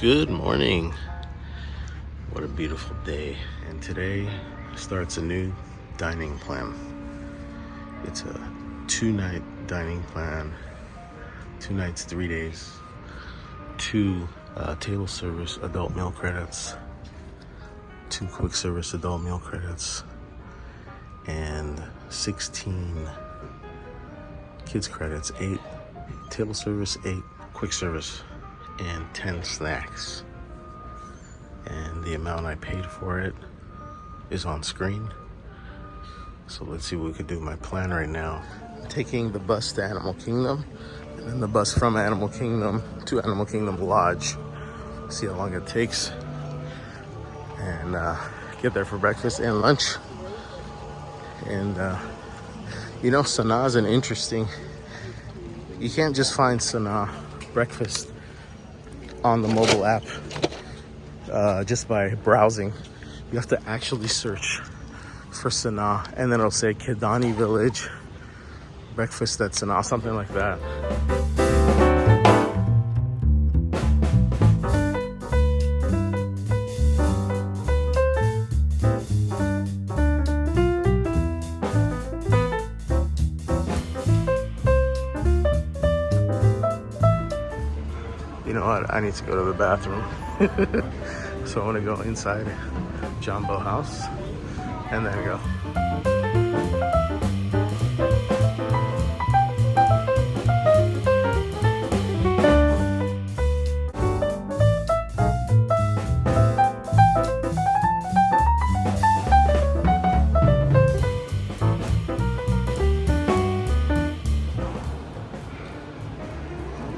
Good morning. What a beautiful day. And today starts a new dining plan. It's a 2-night dining plan. 2 nights, 3 days. 2 table service adult meal credits. 2 quick service adult meal credits. And 16 kids credits. 8 table service, 8 quick service, and 10 snacks. And the amount I paid for it is on screen. So let's see what we could do. My plan right now, taking the bus to Animal Kingdom, and then the bus from Animal Kingdom to Animal Kingdom Lodge. See how long it takes, and get there for breakfast and lunch. And Sanaa is an interesting, you can't just find Sanaa breakfast on the mobile app just by browsing. You have to actually search for Sanaa, and then it'll say Kidani Village breakfast at Sanaa, something like that. You know what? I need to go to the bathroom. So I want to go inside Jumbo House and then go.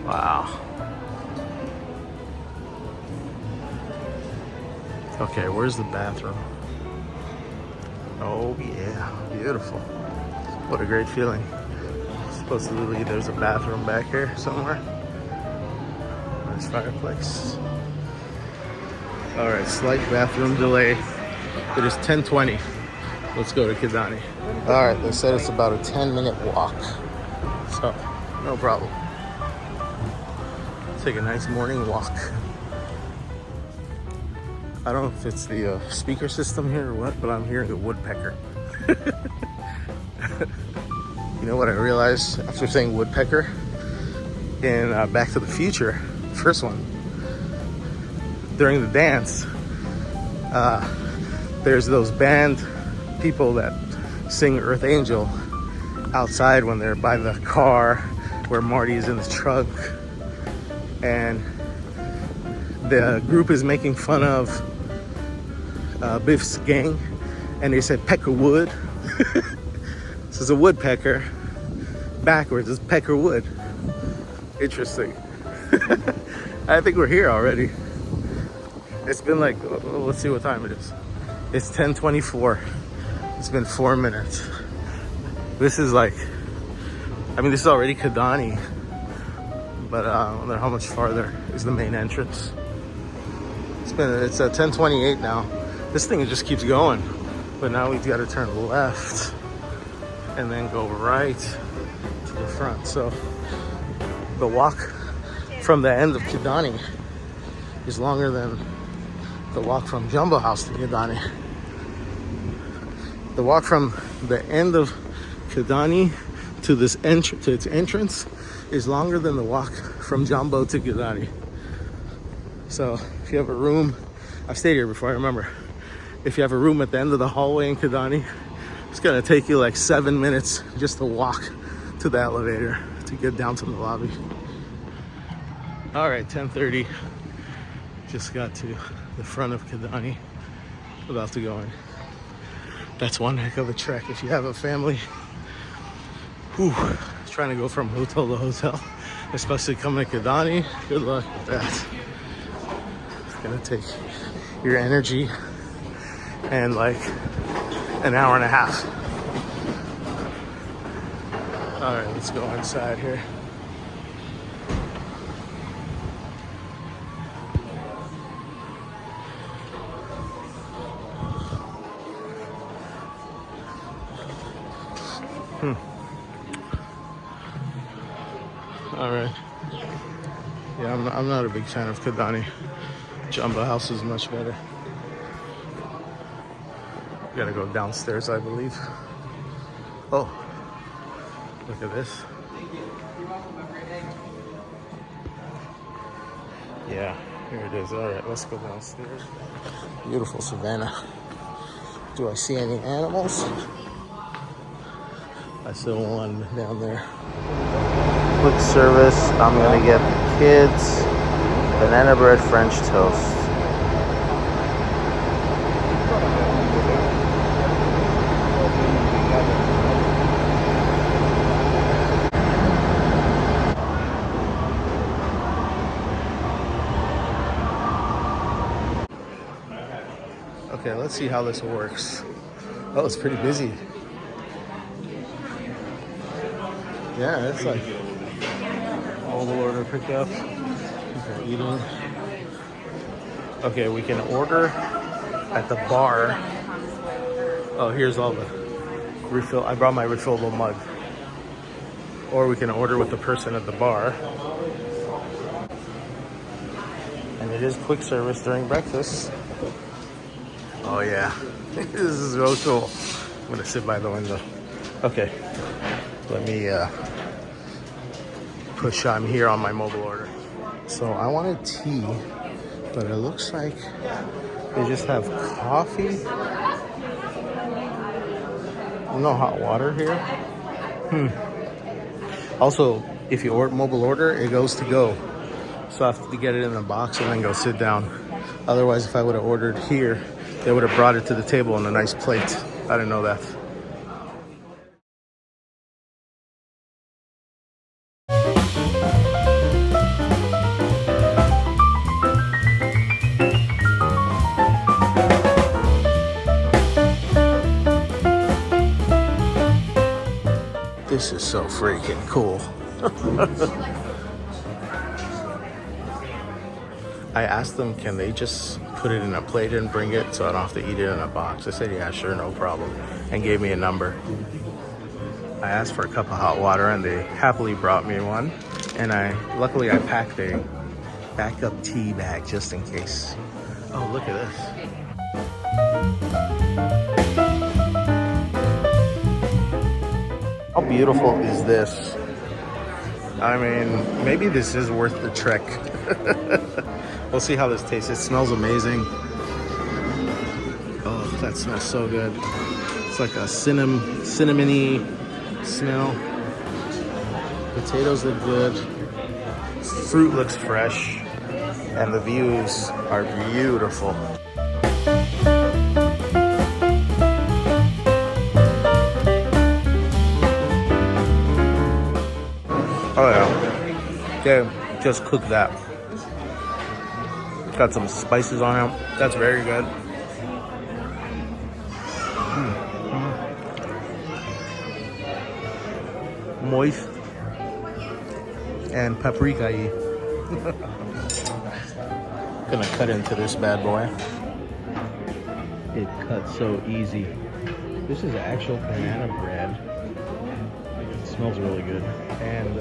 Wow. Okay, where's the bathroom? Oh yeah, beautiful. What a great feeling. Supposedly there's a bathroom back here somewhere. Nice fireplace. All right, slight bathroom delay. It is 10:20. Let's go to Kidani. All right, they said it's about a 10-minute walk. So, no problem. Take a nice morning walk. I don't know if it's the speaker system here or what, but I'm hearing a woodpecker. You know what I realized after saying woodpecker? In Back to the Future, first one, during the dance, there's those band people that sing Earth Angel outside when they're by the car where Marty's in the truck. And the group is making fun of Biff's gang, and they said pecker wood. So it's a woodpecker backwards, it's pecker wood. Interesting. I think we're here already. It's been like, let's see what time it is. It's 10:24. It's been 4 minutes. This is like, this is already Kidani, but I wonder how much farther is the main entrance. It's at 10:28 now. This thing just keeps going, but now we've got to turn left and then go right to the front. So the walk from the end of Kidani is longer than the walk from Jumbo House to Kidani. The walk from the end of Kidani to this to its entrance is longer than the walk from Jumbo to Kidani. So if you have a room, I've stayed here before, I remember. If you have a room at the end of the hallway in Kidani, it's gonna take you like 7 minutes just to walk to the elevator to get down to the lobby. All right, 10:30. Just got to the front of Kidani, about to go in. That's one heck of a trek if you have a family. Whew, trying to go from hotel to hotel, especially coming to Kidani. Good luck with that. It's gonna take your energy and like an hour and a half. All right, let's go inside here. All right. Yeah, I'm not a big fan of Kidani. Jumbo House is much better. We gotta go downstairs, I believe. Oh, look at this. Yeah, here it is. All right, let's go downstairs. Beautiful savannah. Do I see any animals? I see one down there. Quick service. I'm gonna get the kids banana bread French toast. Okay, let's see how this works. Oh, it's pretty busy. Yeah, it's like mobile order pickup. People eating. Okay, we can order at the bar. Oh, here's all the refill. I brought my refillable mug. Or we can order with the person at the bar. And it is quick service during breakfast. Oh yeah, this is so cool. I'm gonna sit by the window. Okay, let me push on here on my mobile order. So I wanted tea, but it looks like they just have coffee. No hot water here. Also, if you mobile order, it goes to go. So I have to get it in the box and then go sit down. Otherwise, if I would have ordered here, they would have brought it to the table on a nice plate. I didn't know that. This is so freaking cool. I asked them, can they just put it in a plate and bring it so I don't have to eat it in a box? They said, yeah, sure, no problem, and gave me a number. I asked for a cup of hot water and they happily brought me one. And luckily I packed a backup tea bag just in case. Oh, look at this. How beautiful is this? I mean, maybe this is worth the trek. We'll see how this tastes. It smells amazing. Oh, that smells so good. It's like a cinnamony smell. Potatoes look good. Fruit looks fresh. And the views are beautiful. Oh yeah. They just cooked that. Got some spices on it. That's very good. Moist and paprika-y. Gonna cut into this bad boy. It cuts so easy. This is actual banana bread. It smells really good. And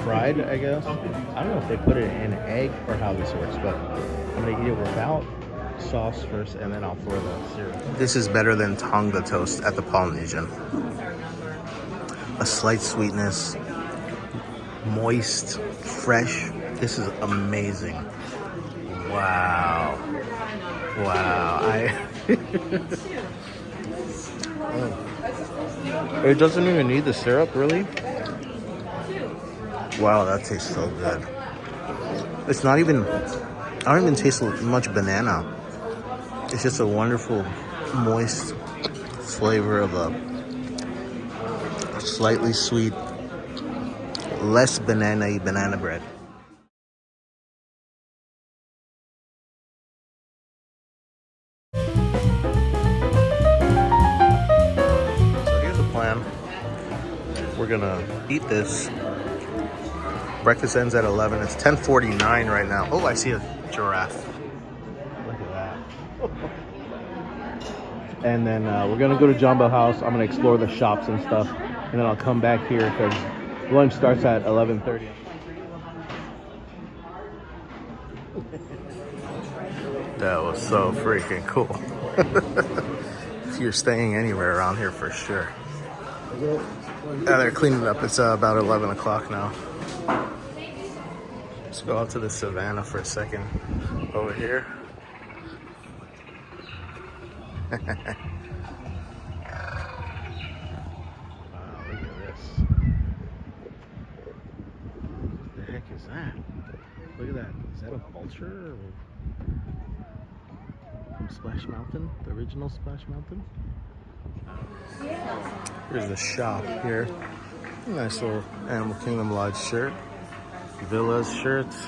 fried, I guess. I don't know if they put it in egg or how this works, but I'm gonna eat it without sauce first and then I'll throw the syrup. This is better than Tonga toast at the Polynesian. A slight sweetness, moist, fresh. This is amazing. Wow. Wow. It doesn't even need the syrup, really. Wow, that tastes so good. It's not even, I don't even taste much banana. It's just a wonderful, moist flavor of a slightly sweet, less banana-y banana bread. So here's the plan. We're gonna eat this. Breakfast ends at 11. It's 10:49 right now. Oh, I see a giraffe. Look at that. And then we're gonna go to Jumbo House. I'm gonna explore the shops and stuff, and then I'll come back here because lunch starts at 11:30. That was so freaking cool. If you're staying anywhere around here, for sure. Yeah, they're cleaning up. It's about 11 o'clock now. Let's go out to the savannah for a second. Over here. Wow, look at this. What the heck is that? Look at that. Is that a vulture? Or from Splash Mountain? The original Splash Mountain? Here's the shop here. Nice little Animal Kingdom Lodge shirt. Villas shirts.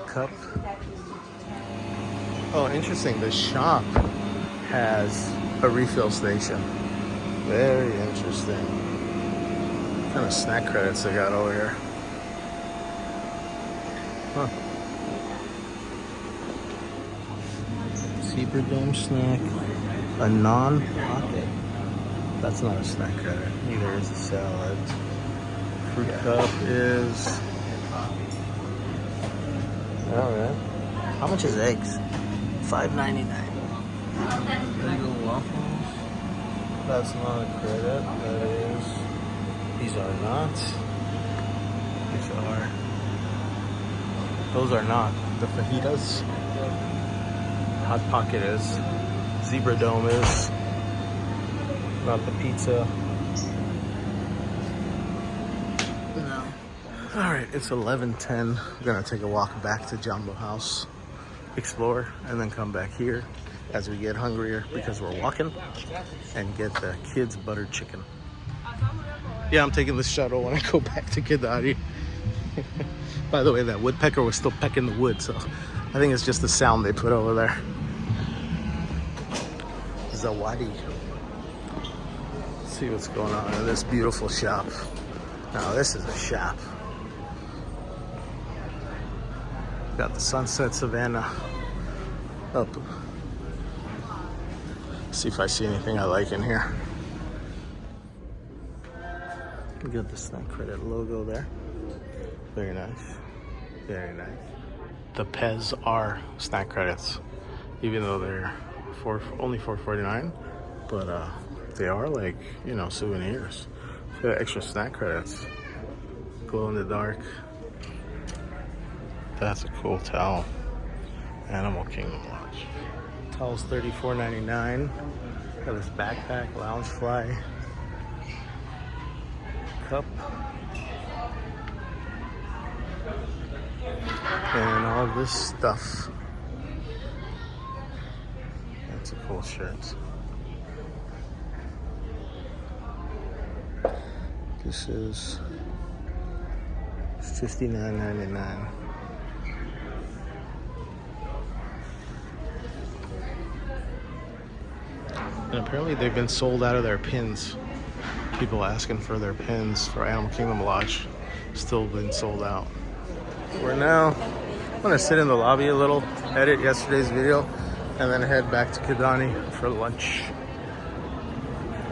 Cup. Oh, interesting. The shop has a refill station. Very interesting. What kind of snack credits they got over here? Huh. Zebra Dome snack. A non-pocket. That's not a snack credit. Neither is a salad. Fruit cup is... Alright. How much is eggs? $5.99. Bagel waffles. That's not a credit. That is... These are not. These are... Those are not. The fajitas. Hot Pocket is. Zebra Dome is. Not the pizza. No. Alright, it's 11:10. We're gonna take a walk back to Jumbo House, explore, and then come back here as we get hungrier because we're walking, and get the kids' buttered chicken. Yeah, I'm taking the shuttle when I go back to Kidani. By the way, that woodpecker was still pecking the wood, so I think it's just the sound they put over there. Zawadi. Let's see what's going on in this beautiful shop. Now this is a shop. Got the Sunset Savannah up. See if I see anything I like in here. We got the snack credit logo there. Very nice. Very nice. The Pez are snack credits, even though they're only $4.49, but they are like, you know, souvenirs. Got extra snack credits. Glow in the dark. That's a cool towel. Animal Kingdom Lodge. Towel's $34.99. Got this backpack, Loungefly cup, and all this stuff. That's a cool shirt. This is $59.99. And apparently they've been sold out of their pins. People asking for their pins for Animal Kingdom Lodge. Still been sold out. We're now gonna sit in the lobby a little, edit yesterday's video, and then head back to Kidani for lunch.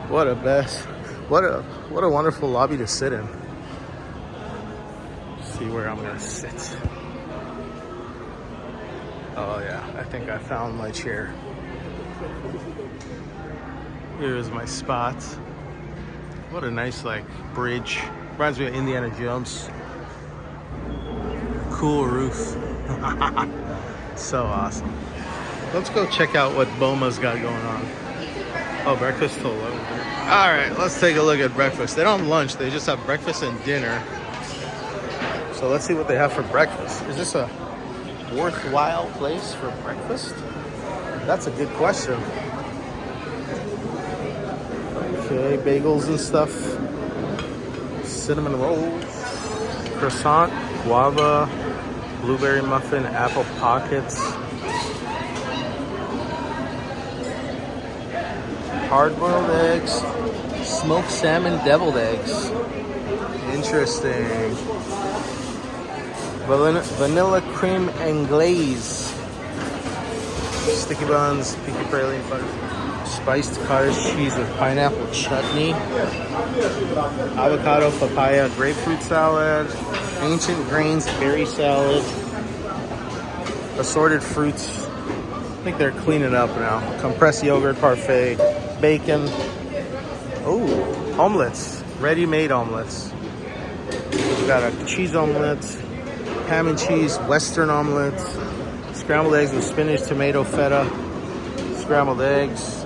What a wonderful lobby to sit in. See where I'm gonna sit. Oh yeah, I think I found my chair. Here's my spot. What a nice like bridge. Reminds me of Indiana Jones. Cool roof. So awesome. Let's go check out what Boma's got going on. Oh, breakfast till 11. All right, let's take a look at breakfast. They don't have lunch, they just have breakfast and dinner. So let's see what they have for breakfast. Is this a worthwhile place for breakfast? That's a good question. Okay, bagels and stuff. Cinnamon rolls. Croissant, guava, blueberry muffin, apple pockets. Hard-boiled eggs, smoked salmon, deviled eggs. Interesting. Vanilla cream and glaze. Sticky buns, pinky praline butter. Spiced cottage cheese with pineapple chutney. Avocado, papaya, grapefruit salad. Ancient grains, berry salad. Assorted fruits I think they're cleaning up now. Compressed yogurt parfait, bacon. Oh, omelets, ready-made omelets. We've got a cheese omelet, ham and cheese, Western omelet, scrambled eggs with spinach, tomato, feta, scrambled eggs,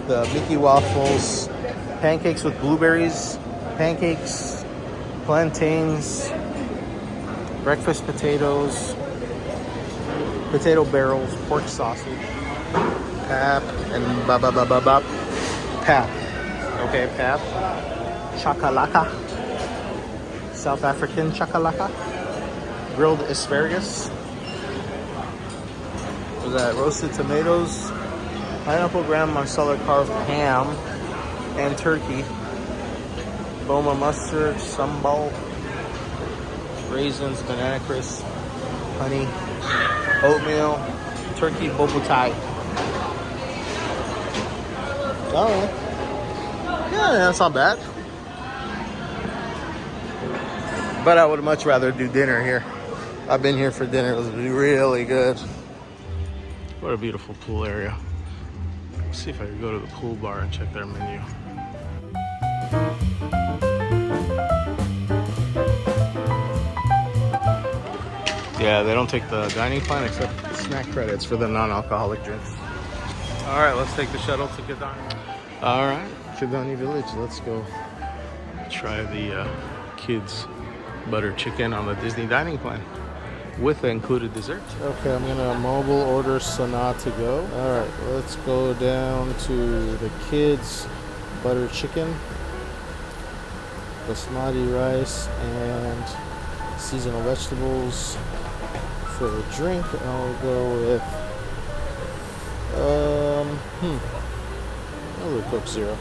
the Mickey waffles, pancakes with blueberries, pancakes, plantains, breakfast potatoes, potato barrels, pork sausage, pap, and pap. Okay, pap. Chakalaka. South African chakalaka. Grilled asparagus. We got roasted tomatoes, pineapple graham masala carved ham and turkey, Boma mustard, sambal, raisins, banana crisp, honey, oatmeal, turkey bobo tie. Oh, yeah, that's not bad. But I would much rather do dinner here. I've been here for dinner. It was really good. What a beautiful pool area. Let's see if I can go to the pool bar and check their menu. Yeah, they don't take the dining plan except snack credits for the non-alcoholic drinks. All right, let's take the shuttle to Kidani. All right, Kidani Village. Let's go try the kids' butter chicken on the Disney dining plan with the included dessert. Okay, I'm gonna mobile order Sanaa to go. All right, let's go down to the kids' butter chicken, basmati rice, and seasonal vegetables. For a drink, I'll go with another Coke Zero.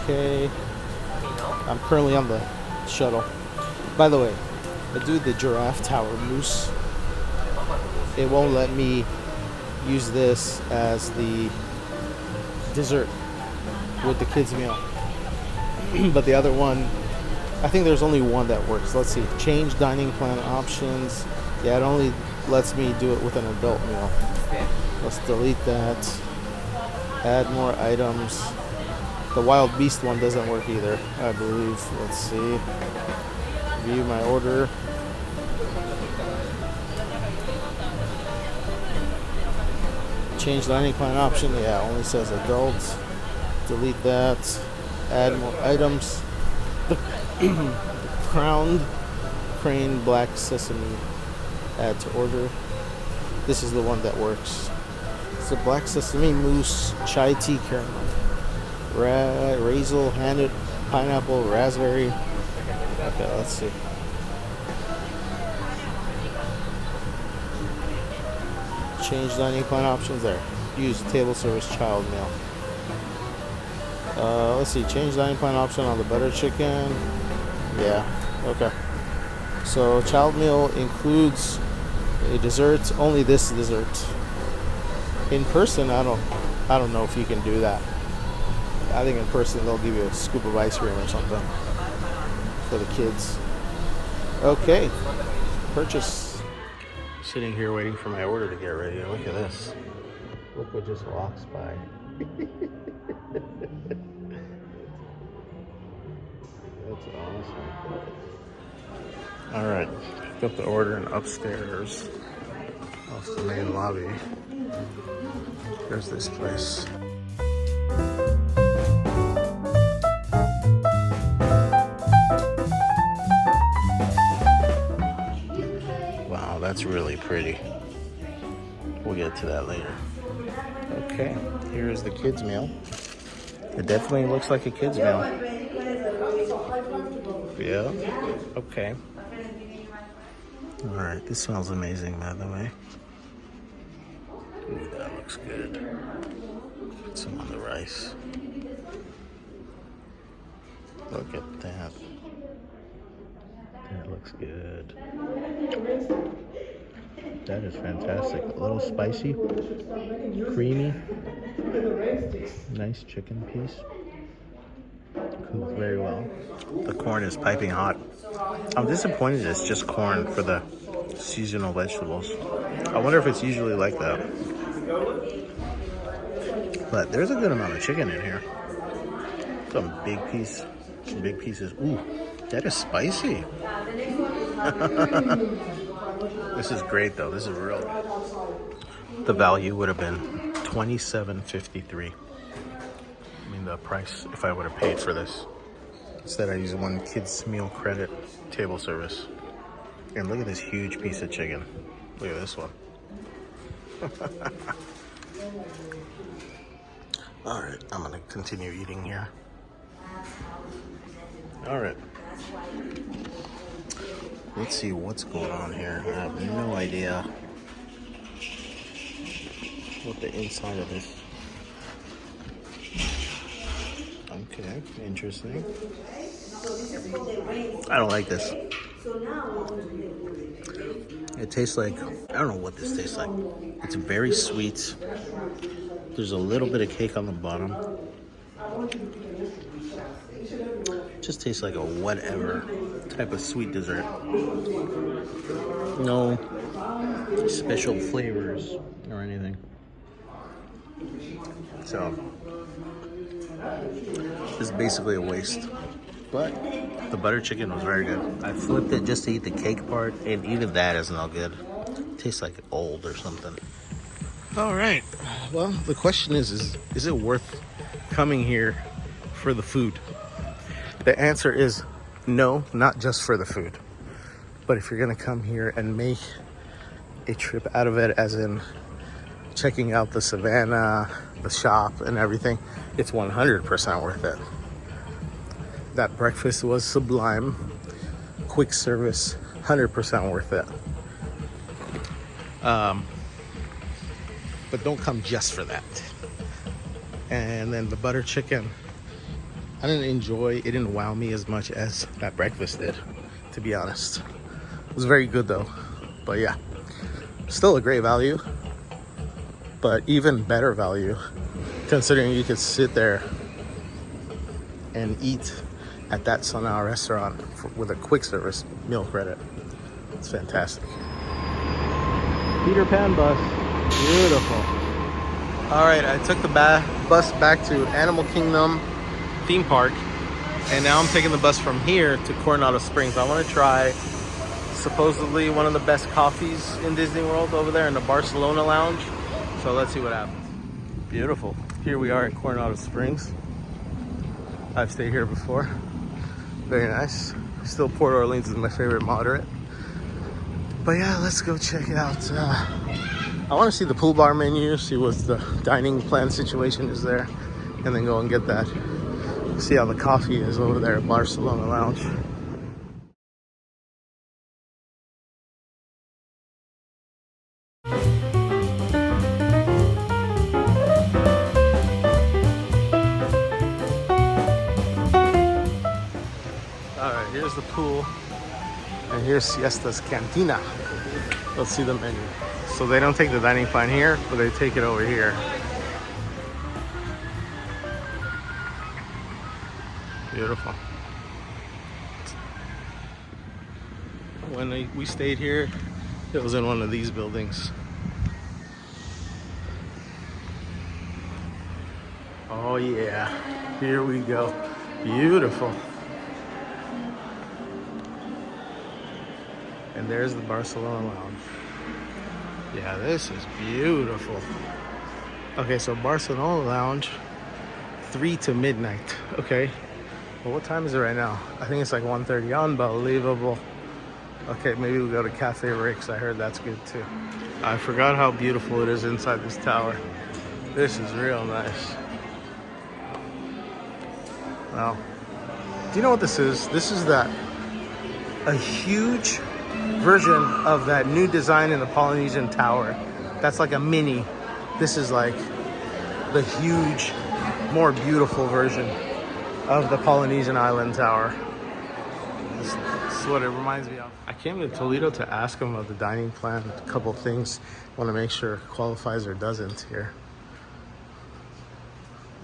Okay, I'm currently on the shuttle. By the way, I do the giraffe tower mousse. It won't let me use this as the dessert with the kids meal. But the other one, I think there's only one that works. Let's see. Change dining plan options. Yeah, it only lets me do it with an adult meal. Let's delete that. Add more items. The Wild Beast one doesn't work either, I believe. Let's see. View my order. Change dining plan option. Yeah, only says adult. Delete that. Add more items. The crowned crane black sesame. Add to order. This is the one that works. It's a black sesame mousse chai tea caramel. Raisin, handed pineapple, raspberry. Okay, let's see. Change dining plan options there. Use table service child meal. Let's see. Change dining plan option on the butter chicken. Yeah. Okay. So child meal includes a dessert. Only this dessert. In person, I don't know if you can do that. I think in person they'll give you a scoop of ice cream or something for the kids. Okay. Purchase. Sitting here waiting for my order to get ready. Look at this. Look what just walks by. That's awesome. All right, picked up the order and upstairs off the main lobby. There's this place. Wow, that's really pretty. We'll get to that later. Okay, here is the kids' meal. It definitely looks like a kids' meal. Yeah, okay. All right, this smells amazing, by the way. Ooh, that looks good. Put some on the rice. Look at that. That looks good. That is fantastic. A little spicy, creamy, nice chicken piece. Cooked very well. The corn is piping hot. I'm disappointed it's just corn for the seasonal vegetables. I wonder if it's usually like that. But there's a good amount of chicken in here. Some big pieces. Ooh, that is spicy. This is great though. This is real good. The value would have been $27.53. I mean the price if I would have paid for this. Instead I used one kids meal credit table service. And look at this huge piece of chicken. Look at this one. All right, I'm gonna continue eating here. All right. Let's see what's going on here. I have no idea what the inside of this. Okay, interesting. I don't like this. It tastes like, I don't know what this tastes like. It's very sweet. There's a little bit of cake on the bottom. It just tastes like a whatever type of sweet dessert. No special flavors or anything. So, it's basically a waste. But the butter chicken was very good. I flipped it just to eat the cake part, and even that is not good. It tastes like old or something. All right. Well, the question is it worth coming here for the food? The answer is no, not just for the food. But if you're gonna come here and make a trip out of it, as in checking out the savannah, the shop, and everything, it's 100% worth it. That breakfast was sublime. Quick service, 100% worth it. But don't come just for that. And then the butter chicken, I didn't enjoy, it didn't wow me as much as that breakfast did, to be honest. It was very good though. But yeah, still a great value. But even better value, considering you could sit there and eat at that Sanaa restaurant with a quick service meal credit. It's fantastic. Peter Pan bus, beautiful. All right, I took the bus back to Animal Kingdom theme park, and now I'm taking the bus from here to Coronado Springs. I want to try supposedly one of the best coffees in Disney World over there in the Barcelona lounge. So let's see what happens. Beautiful. Here we are at Coronado Springs. I've stayed here before. Very nice. Still Port Orleans is my favorite moderate. But yeah, let's go check it out. I want to see the pool bar menu, see what the dining plan situation is there, and then go and get that. See how the coffee is over there at Barcelona Lounge. Alright, here's the pool, and here's Siesta's Cantina. Let's see the menu. So they don't take the dining plan here, but they take it over here. Beautiful. When we stayed here, it was in one of these buildings. Oh yeah, here we go. Beautiful. And there's the Barcelona Lounge. Yeah, this is beautiful. Okay, so Barcelona Lounge, 3 to midnight. Okay, well, what time is it right now? I think it's like 1:30. Unbelievable. Okay, maybe we'll go to Cafe Rick's. I heard that's good too. I forgot how beautiful it is inside this tower. This is real nice. Wow. Do you know what this is? This is a huge version of that new design in the Polynesian Tower. That's like a mini. This is like the huge, more beautiful version of the Polynesian Island Tower. This is what it reminds me of. I came to Toledo to ask them about the dining plan, a couple things. Want to make sure it qualifies or doesn't here.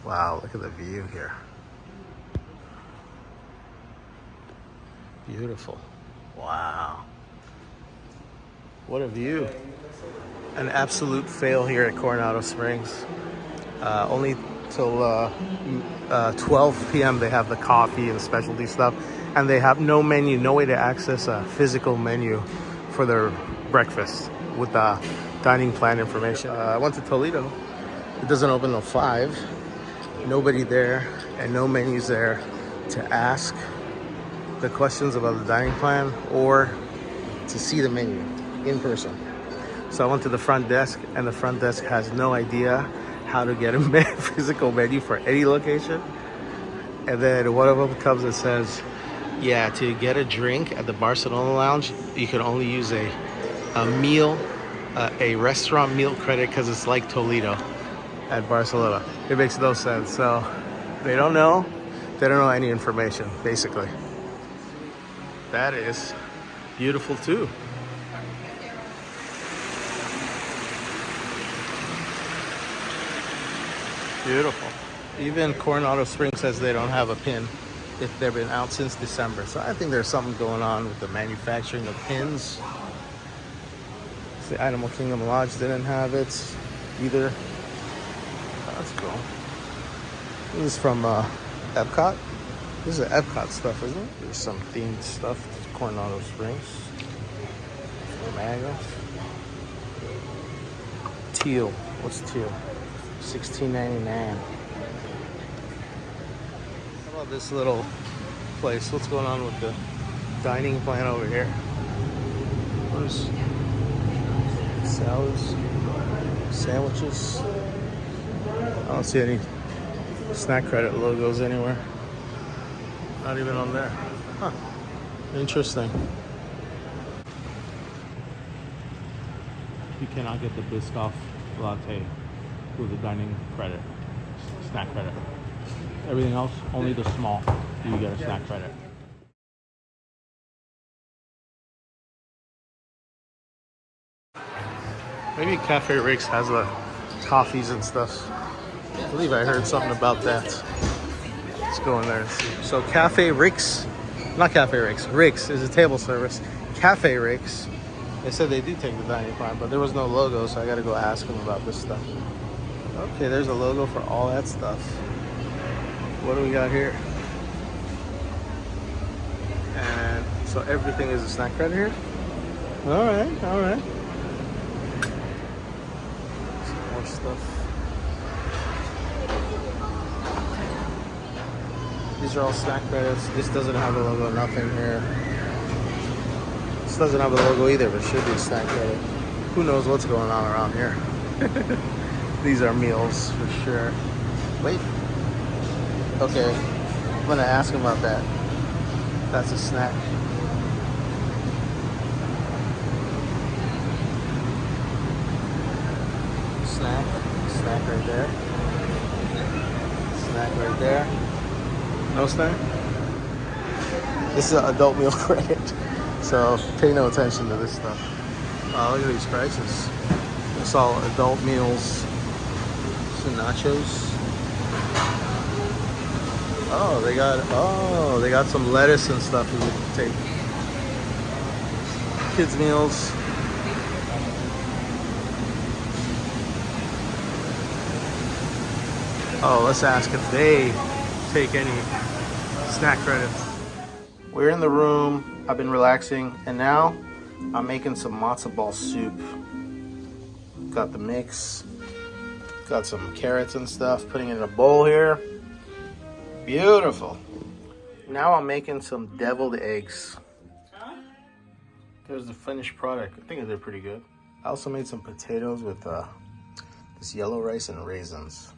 Wow, look at the view here. Beautiful. Wow. What a view. An absolute fail here at Coronado Springs. Only till 12 p.m. they have the coffee and specialty stuff. And they have no menu, no way to access a physical menu for their breakfast with the dining plan information. I went to Toledo. It doesn't open till 5. Nobody there and no menus there to ask the questions about the dining plan or to see the menu in person. So I went to the front desk, and the front desk has no idea how to get a physical menu for any location. And then one of them comes and says, yeah, to get a drink at the Barcelona Lounge, you can only use a restaurant meal credit because it's like Toledo at Barcelona. It makes no sense. So they don't know any information, basically. That is beautiful too. Beautiful. Even Coronado Springs says they don't have a pin if they've been out since December. So I think there's something going on with the manufacturing of pins. The Animal Kingdom Lodge didn't have it either. Oh, that's cool. This is from Epcot. This is Epcot stuff, isn't it? There's some themed stuff. Coronado Springs. Magnets. Teal. What's teal? $16.99. How about this little place? What's going on with the dining plan over here? There's salads, sandwiches. I don't see any snack credit logos anywhere. Not even on there. Huh. Interesting. You cannot get the Biscoff latte with the dining credit, snack credit. Everything else, only the small, you get a snack credit. Maybe Cafe Rick's has the coffees and stuff. I believe I heard something about that. Let's go in there and see. So Cafe Rick's, not Cafe Rick's, Rick's is a table service. Cafe Rick's, they said they do take the dining plan, but there was no logo, so I gotta go ask them about this stuff. Okay, there's a logo for all that stuff. What do we got here? And so everything is a snack credit here? All right, all right. Some more stuff. These are all snack credits. This doesn't have a logo, nothing here. This doesn't have a logo either, but it should be a snack credit. Who knows what's going on around here? These are meals for sure. Wait. Okay. I'm gonna ask him about that. That's a snack. Snack. Snack right there. Snack right there. No snack? This is an adult meal credit. So pay no attention to this stuff. Look at these prices. It's all adult meals. Some nachos. They got some lettuce and stuff we would take. Kids meals. Oh, let's ask if they take any snack credits. We're in the room. I've been relaxing, and now I'm making some matzo ball soup. Got the mix. Got some carrots and stuff. Putting it in a bowl here. Beautiful. Now I'm making some deviled eggs. There's the finished product. I think they're pretty good. I also made some potatoes with this yellow rice and raisins.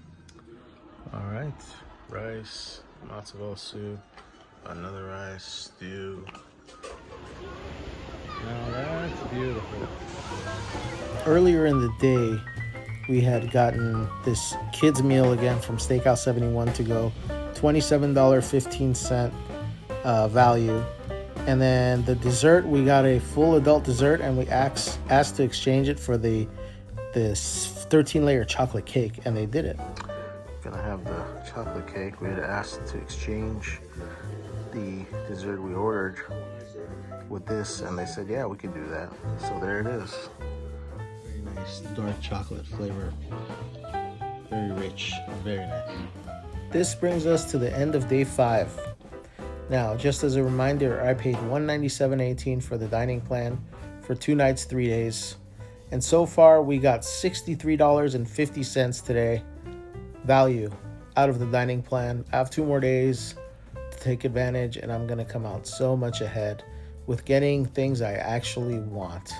All right, rice, matzo ball soup, another rice, stew. Now that's beautiful. Earlier in the day, we had gotten this kids meal again from Steakhouse 71 to go, $27.15 value. And then the dessert, we got a full adult dessert, and we asked to exchange it for this 13-layer chocolate cake, and they did it. Gonna have the chocolate cake. We had asked to exchange the dessert we ordered with this, and they said, yeah, we could do that. So there it is. Very nice dark chocolate flavor. Very rich, very nice. This brings us to the end of day 5. Now, just as a reminder, I paid $197.18 for the dining plan for 2 nights, 3 days. And so far, we got $63.50 today value out of the dining plan. I have 2 more days to take advantage, and I'm going to come out so much ahead with getting things I actually want.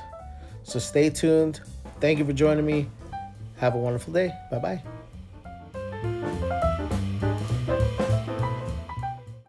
So stay tuned. Thank you for joining me. Have a wonderful day. Bye-bye.